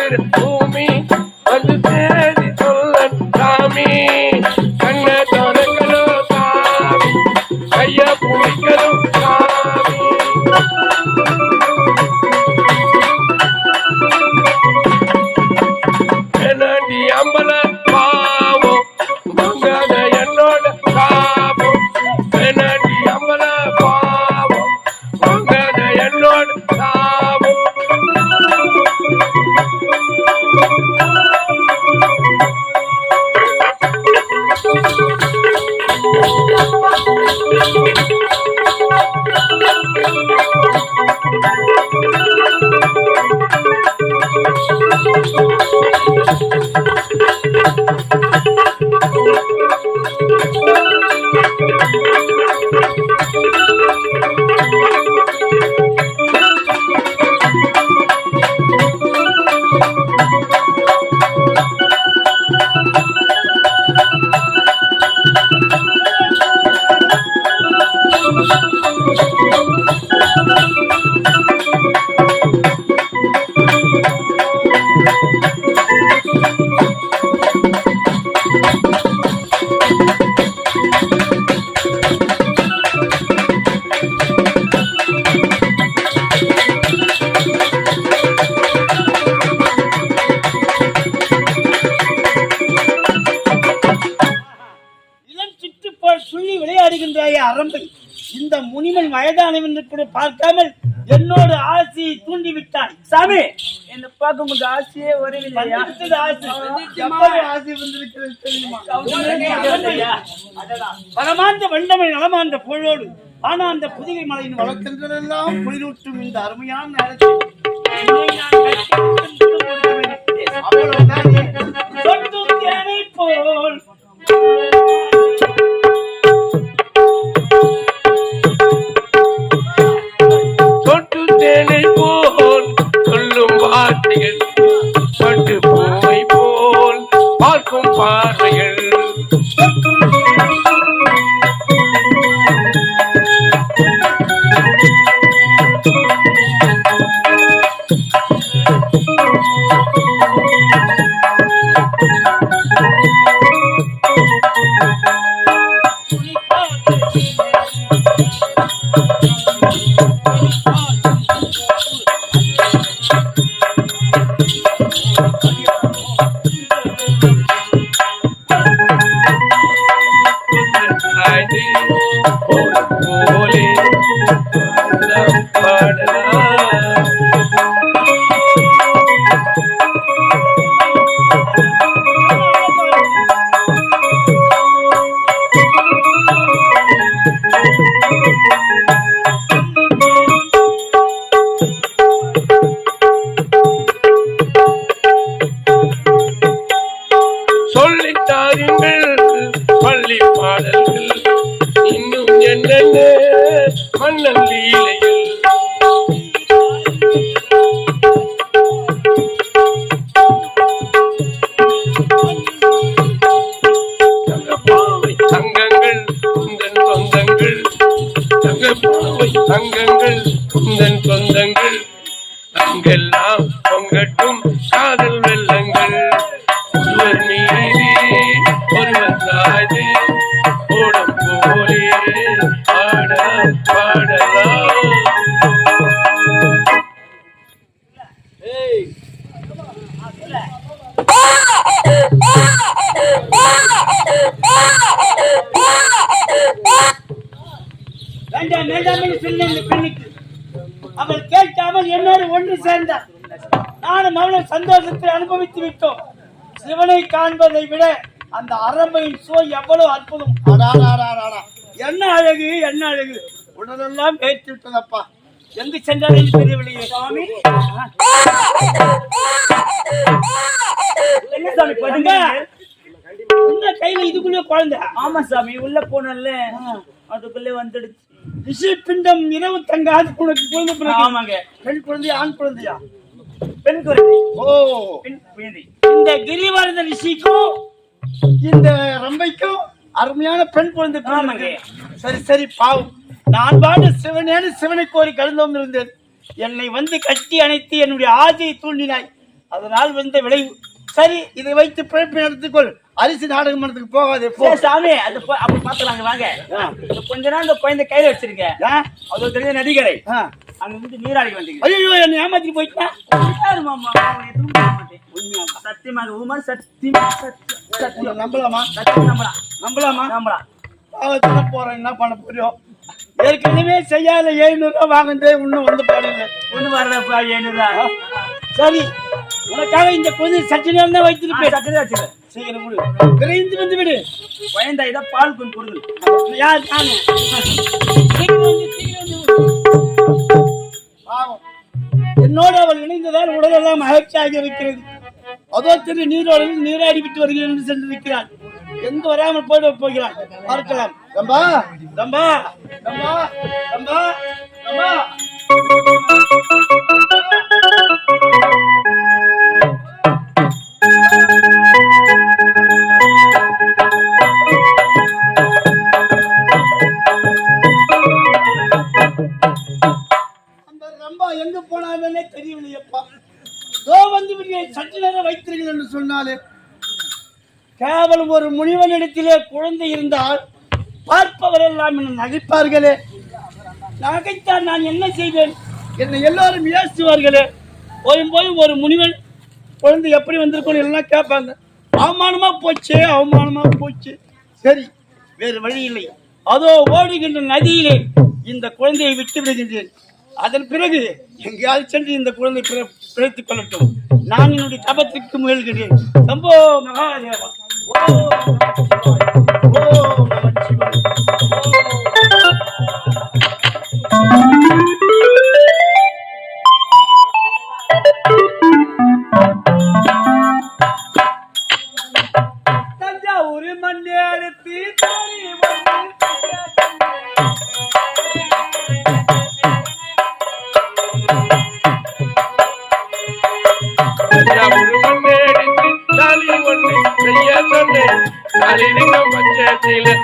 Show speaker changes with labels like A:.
A: வாழுகிற பூமி வந்து தேடி சொல்ல சாமி. கண்ண தொடக்கணும் சாமி, கைய பிடிக்கணும் சாமி. என்னடி அம்பல பாவம் மங்காத என்னோட சாபம். என்னடி அம்பல பாவம் மங்காத என்னோட சாபம்.
B: அரம்பை இந்த முனிவன் வயதானவன் என்று கூட பார்க்காமல் என்னோட ஆசையை தூண்டிவிட்டான். சாமி, என்ன பார்க்கும் போது ஆசையே வரவில்லையா? ஆசை வந்திருக்கிறது தெரியுமா? பரமாந்த வண்டமை நலமாந்த பொருளோடு ஆனா அந்த புதிகை மலையின் வழக்கென்றெல்லாம் குளிரூட்டும் இந்த அருமையான நேரத்தில் போல்
A: வார்த்தைகள் பட்டு பூவை போல் பார்க்கும் பார்வைகள். பள்ளி பாடல்கள் இன்னும் என்னென்ன மன்னன் லீலைகள். தங்கப்பாவை தங்கங்கள் குந்தன் சொந்தங்கள், தங்கப்பாவை தங்கங்கள் குந்தன் சொந்தங்கள், அங்கெல்லாம் பொங்கட்டும் காதல் வெள்ளங்கள். ஒருவர் மீது ஒருவர் சாய்ந்து ஓடம் போலே பாட பாடலாம்.
B: அவள் கேட்காமல் என்னோடு ஒன்று சேர்ந்தார். நானும் அவளை சந்தோஷத்தை அனுபவித்து விட்டோம். சிவனை காண்பதை விட அந்த அரம்பையின் சோ எவ்வளவு அற்புதம்! என்ன அழகு, என்ன அழகு! உடலெல்லாம் பேச்சு விட்டதப்பா. எங்கு சென்றாலும் தெரியவில்லையே சாமி. என்ன சாமி பண்ணுங்க? இந்த கையில இதுக்குள்ளே குழந்தை. ஆமா சாமி, உள்ள போனல அதுக்குள்ளே வந்துடுச்சு. ரிஷி பிண்டம் இரவு தங்காது உனக்கு குழந்தை. ஆமாங்க. பெண் குழந்தை ஆண் குழந்தையா? பெண் குழந்தை. ஓ, பெண் குழந்தை. இந்த கிரிவர்தன ரிஷிக்கும் இந்த ரம்பைக்கும் அருமையான பெண் குழந்தை. ஆமாங்க. சரி சரி, பாவம். நான் பாட்டு சிவனேன்னு சிவனை கோரி கலந்தோம் இருந்தேன். என்னை வந்து கட்டி அணைத்து என்னுடைய ஆசையை தூண்டினாய். அதனால் வந்த விளைவு. சரி, இதை வைத்து பிழைப்பு நடத்திக்கொள். அரிசி நாடகம் மன்றத்துக்கு போகாது போ. சாமி, அது அப்படி பாத்துலாங்க வாங்க. கொஞ்ச நாள் இந்த குழந்தை கையில வச்சிருக்கேன். அது தெரிஞ்ச நடிகரை அங்க வந்து நீராடி வந்தீங்க. ஐயோ, என்ன ஏமாத்தி போயிட்டா மாமா. சத்தியமா உமா சத்தியமா சத்தியம் நம்பலாமா? சத்தியம் நம்பலாம். நம்பலாமா? நம்பலாம். பாவத்துல போறேன், என்ன பண்ண போறோம்? ஏற்கனவே செய்யாத 700 ரூபாய் வாங்கிட்டு இன்னும் வந்து பாருங்க. ஒண்ணு வரலப்பா 700 ரூபாய். சரி, உனக்காக இந்த குழந்தை சற்று நேரம் தான் வைத்திருப்பேன். சற்று வச்சுக்க. சீக்கிரம் முடி. விரைந்து வந்து விடு. குழந்தை இதை பால் கொஞ்சம் கொடுங்க. யார் நானு? சீக்கிரம் வந்து பாவம். என்னோடு அவள் இணைந்ததால் உடலெல்லாம் மகிழ்ச்சியாக இருக்கிறது. அதோ திரு நீரோடையில் நீராடி விட்டு வருகிறேன் என்று சென்றிருக்கிறான். எங்க வராமல் போயிட போகிறான். பார்க்கலாம். ரம்பா ரம்பா ரம்பா ரம்பா ரம்பா. அந்த ரம்பா எங்க போனாலே தெரியவில்லையப்பா. வந்து சற்று நேரம் வைத்திருங்கள் என்று சொன்னாலே கேவலம் ஒரு முனிவனிடத்திலே குழந்தை இருந்தால் பார்ப்பவர் எல்லாம் என்ன நகைப்பார்களே. நகைத்தான் நான் என்ன செய்வேன்? என்னை எல்லாரும் ஏசுவார்களே. போய் ஒரு முனிவன் குழந்தை எப்படி வந்திருக்கணும் எல்லாம் கேட்பாங்க. அவமானமா போச்சு, அவமானமா போச்சு. சரி, வேறு வழி இல்லை. அதோ ஓடுகின்ற நதியிலே இந்த குழந்தையை விட்டு விடுகின்றேன். அதன் பிறகு எங்கேயாவது சென்று இந்த குழந்தை பிழைத்துக் கொள்ளட்டும். நான் என்னுடைய தபத்திற்கு முயல்கிறேன். சம்போ மகாதேவா. தஞ்சாவூர் மண்ணேரத்தி
A: பஞ்சத்தில